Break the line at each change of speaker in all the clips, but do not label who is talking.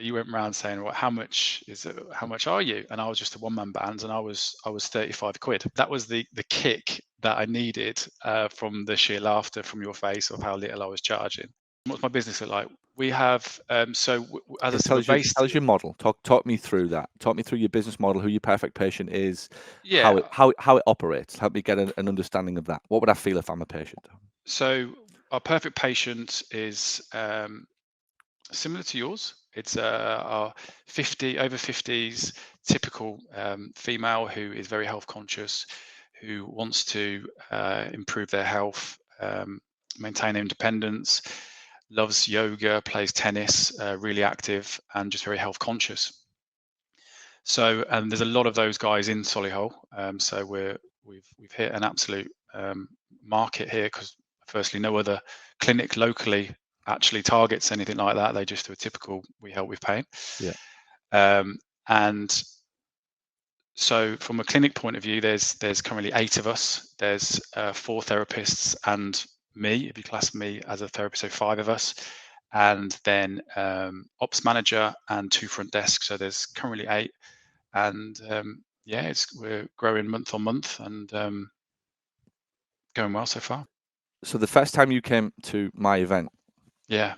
You went around saying, "Well, how much is it? How much are you?" And I was just a one-man band, and I was 35 quid. That was the kick that I needed from the sheer laughter from your face of how little I was charging. What's my business look like? We have as I
Yeah,
said, we're based.
tell us your model. Talk me through that. Talk me through your business model, who your perfect patient is,
Yeah.
how it operates. Help me get an understanding of that. What would I feel if I'm a patient?
So our perfect patient is similar to yours. It's our 50 over 50s typical female who is very health conscious, who wants to improve their health, maintain their independence, loves yoga, plays tennis, really active, and just very health conscious. So, and there's a lot of those guys in Solihull. So we've hit an absolute market here because firstly, no other clinic locally actually targets anything like that. They just do a typical we help with pain.
Yeah.
And so from a clinic point of view, there's currently 8 of us. There's 4 therapists and me, if you class me as a therapist, so 5 of us. And then ops manager and 2 front desks. So there's currently 8. And yeah, we're growing month on month and going well so far.
So the first time you came to my event,
Yeah.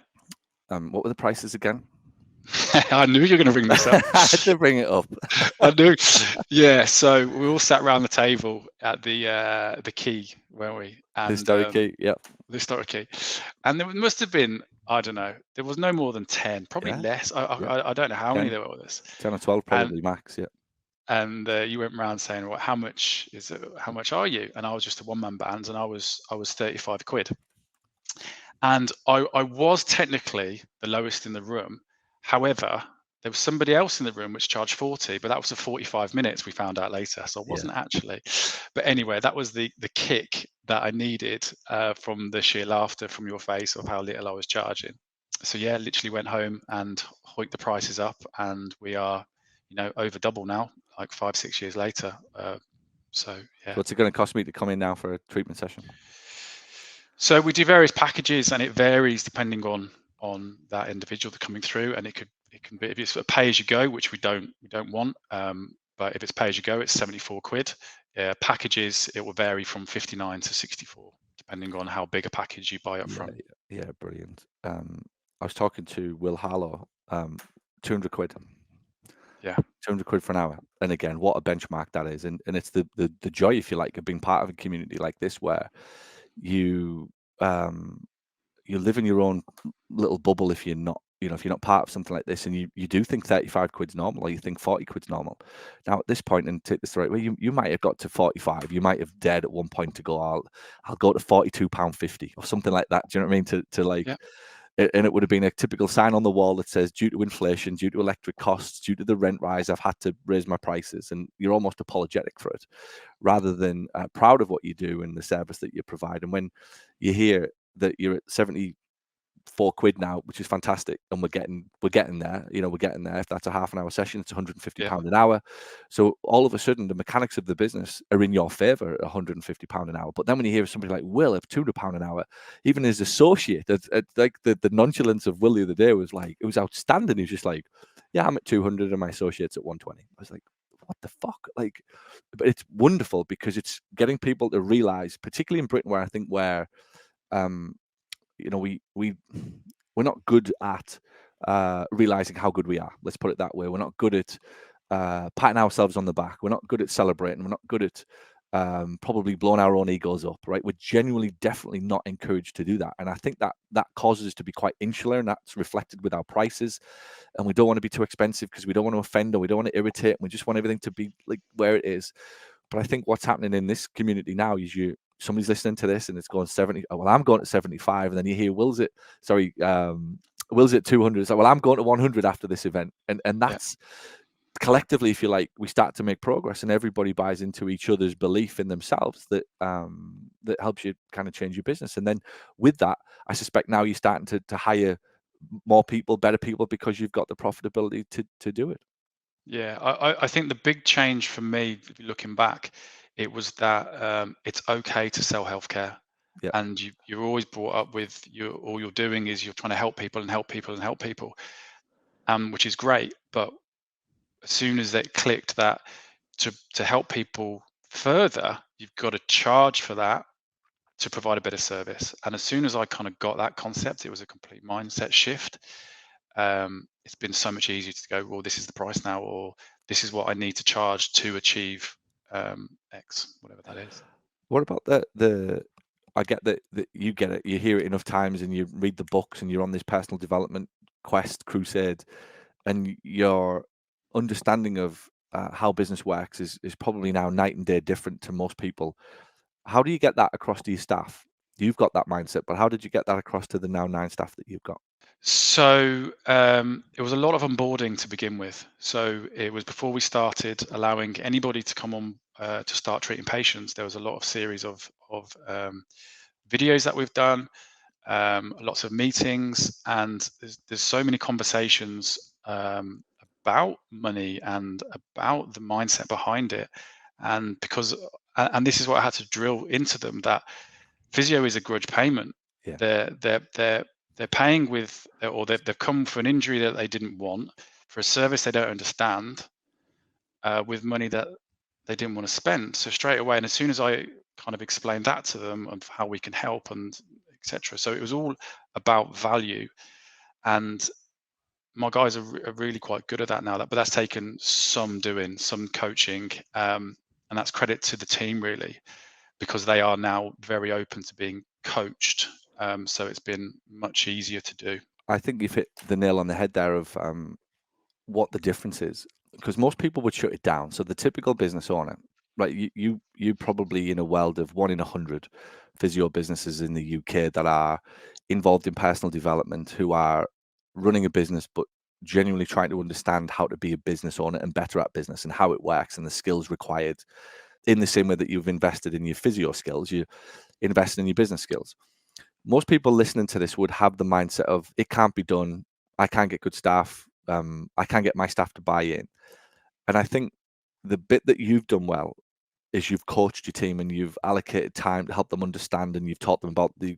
what were the prices again?
I knew you were going to bring this up.
I had to bring it up.
I knew. Yeah. So we all sat around the table at the key, weren't we? And
Historic key, yeah.
the historic key. And there must have been, I don't know, there was no more than 10, probably
Yeah,
less.
yeah.
I don't know how many
10,
there were with us.
10 or 12
And
probably max, yeah.
and you went around saying, "Well, how much is it? How much are you?" And I was just a one-man band, and I was 35 quid. And I was technically the lowest in the room. However, there was somebody else in the room which charged 40, but that was for 45 minutes, we found out later. So I
Yeah.
wasn't actually. But anyway, that was the kick that I needed from the sheer laughter from your face of how little I was charging. So yeah, literally went home and hiked the prices up, and we are, over double now, like 5, 6 years later. So yeah.
So what's it going to cost me to come in now for a treatment session?
So we do various packages, and it varies depending on that individual that's coming through. And it can be, if it's a pay as you go, which we don't want. But if it's pay as you go, it's 74 quid. Packages, it will vary from 59 to 64, depending on how big a package you buy up front.
Yeah, brilliant. I was talking to Will Harlow, 200 quid.
Yeah.
200 quid for an hour. And again, what a benchmark that is. And it's the joy, if you like, of being part of a community like this where you live in your own little bubble if you're not, if you're not part of something like this, and you do think 35 quid's normal, or you think 40 quid's normal. Now at this point, and take this the right way, you might have got to 45. You might have dared at one point to go, I'll go to £42.50 or something like that. Do you know what I mean? To like,
Yeah.
and it would have been a typical sign on the wall that says, due to inflation, due to electric costs, due to the rent rise, I've had to raise my prices. And you're almost apologetic for it, rather than proud of what you do and the service that you provide. And when you hear that you're at 74 quid now, which is fantastic, and we're getting there. We're getting there. If that's a half an hour session, it's £150 an hour. So all of a sudden, the mechanics of the business are in your favour at £150 an hour. But then when you hear somebody like Will at £200 an hour, even his associate, like the nonchalance of Will the other day was like, it was outstanding. He was just like, yeah, I'm at 200 and my associate's at 120. I was like, what the fuck? Like, but it's wonderful because it's getting people to realise, particularly in Britain, where I think we're not good at realizing how good we are. Let's put it that way. We're not good at patting ourselves on the back. We're not good at celebrating. We're not good at probably blowing our own egos up, right? We're genuinely, definitely not encouraged to do that. And I think that causes us to be quite insular, and that's reflected with our prices. And we don't want to be too expensive because we don't want to offend, or we don't want to irritate. And we just want everything to be like where it is. But I think what's happening in this community now is somebody's listening to this and it's going 70. Oh, well, I'm going to 75, and then you hear Will's at 200. It's like, well, I'm going to 100 after this event, and that's collectively, if you like, we start to make progress, and everybody buys into each other's belief in themselves that helps you kind of change your business. And then with that, I suspect now you're starting to hire more people, better people, because you've got the profitability to do it.
Yeah, I think the big change for me, looking back, it was that it's okay to sell healthcare.
Yeah.
And you're always brought up with all you're doing is you're trying to help people and help people and help people. which is great. But as soon as it clicked that to help people further, you've got to charge for that to provide a better service. And as soon as I kind of got that concept, it was a complete mindset shift. It's been so much easier to go, well, this is the price now, or this is what I need to charge to achieve X, whatever that is.
What about the I get that you get it, you hear it enough times, and you read the books, and you're on this personal development quest, crusade, and your understanding of how business works is probably now night and day different to most people. How do you get that across to your staff? You've got that mindset, but how did you get that across to the now 9 staff that you've got?
So it was a lot of onboarding to begin with. So it was before we started allowing anybody to come on to start treating patients. There was a lot of series of videos that we've done, lots of meetings, and there's so many conversations about money and about the mindset behind it. And because and this is what I had to drill into them, that physio is a grudge payment.
Yeah.
They're paying with, or they've come for an injury that they didn't want, for a service they don't understand, with money that they didn't want to spend. So straight away, and as soon as I kind of explained that to them of how we can help and etc. So it was all about value, and my guys are really quite good at that now. But that's taken some doing, some coaching, and that's credit to the team really, because they are now very open to being coached. So it's been much easier to do.
I think you've hit the nail on the head there of what the difference is, because most people would shut it down. So the typical business owner, right? You probably in a world of 1 in 100 physio businesses in the UK that are involved in personal development, who are running a business, but genuinely trying to understand how to be a business owner and better at business and how it works and the skills required. In the same way that you've invested in your physio skills, you invested in your business skills. Most people listening to this would have the mindset of, it can't be done. I can't get good staff. I can't get my staff to buy in. And I think the bit that you've done well is you've coached your team and you've allocated time to help them understand, and you've taught them about the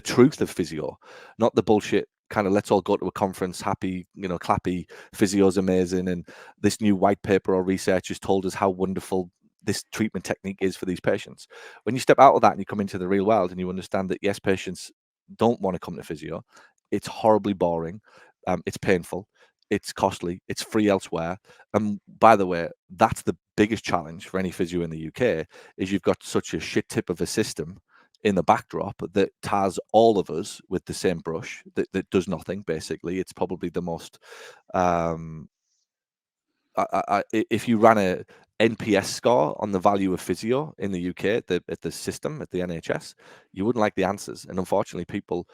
truth of physio, not the bullshit kind of let's all go to a conference happy, clappy, physio's amazing, and this new white paper or research has told us how wonderful this treatment technique is for these patients. When you step out of that and you come into the real world and you understand that yes, patients don't want to come to physio, it's horribly boring, it's painful, it's costly, it's free elsewhere. And by the way, that's the biggest challenge for any physio in the UK, is you've got such a shit tip of a system in the backdrop that ties all of us with the same brush, that does nothing, basically. It's probably the most if you ran a NPS score on the value of physio in the UK at the system, at the NHS, you wouldn't like the answers. And unfortunately, people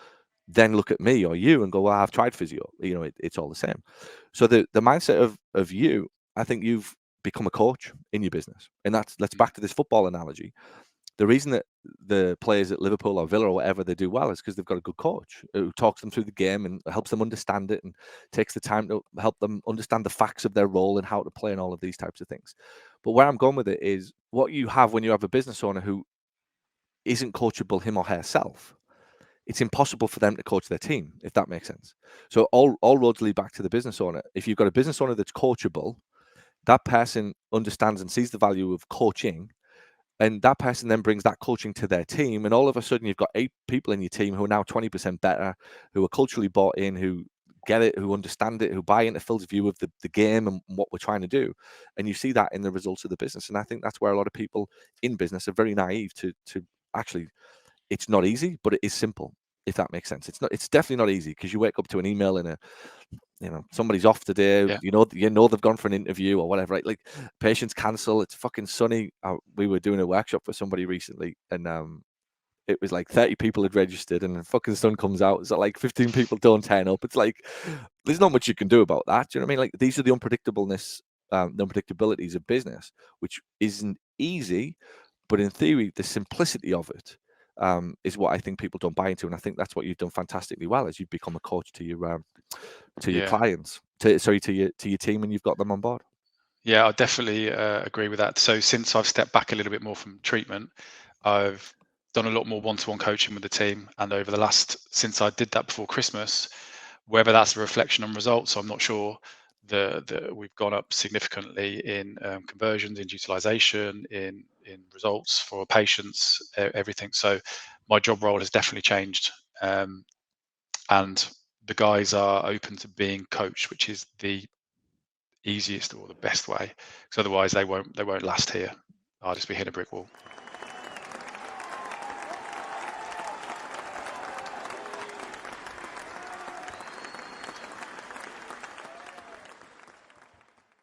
then look at me or you and go, well, I've tried physio. It's all the same. So the mindset of you, I think you've become a coach in your business. And let's back to this football analogy. The reason that the players at Liverpool or Villa or whatever, they do well, is because they've got a good coach who talks them through the game and helps them understand it and takes the time to help them understand the facts of their role and how to play and all of these types of things. But where I'm going with it is, what you have when you have a business owner who isn't coachable him or herself, it's impossible for them to coach their team, if that makes sense. So all roads lead back to the business owner. If you've got a business owner that's coachable, that person understands and sees the value of coaching, and that person then brings that coaching to their team, and all of a sudden you've got 8 people in your team who are now 20% better, who are culturally bought in, who get it, who understand it, who buy into Phil's view of the game and what we're trying to do. And you see that in the results of the business. And I think that's where a lot of people in business are very naive to actually, it's not easy, but it is simple, if that makes sense. It's definitely not easy, because you wake up to an email and somebody's off today,
Yeah.
they've gone for an interview or whatever, right? Like, patients cancel, it's fucking sunny. We were doing a workshop for somebody recently, and it was like 30 people had registered, and the fucking sun comes out, so like 15 people don't turn up. It's like, there's not much you can do about that. Do you know what I mean? Like, these are the unpredictabilities of business, which isn't easy, but in theory, the simplicity of it is what I think people don't buy into. And I think that's what you've done fantastically well, as you've become a coach to your clients, to your team, and you've got them on board.
Yeah, I definitely agree with that. So since I've stepped back a little bit more from treatment, I've done a lot more one-to-one coaching with the team. And over the since I did that before Christmas, Whether that's a reflection on results, I'm not sure. We've gone up significantly in conversions, in utilization, in results for patients, everything. So my job role has definitely changed, and the guys are open to being coached, which is the easiest or the best way, because otherwise they won't last here. I'll just be hitting a brick wall.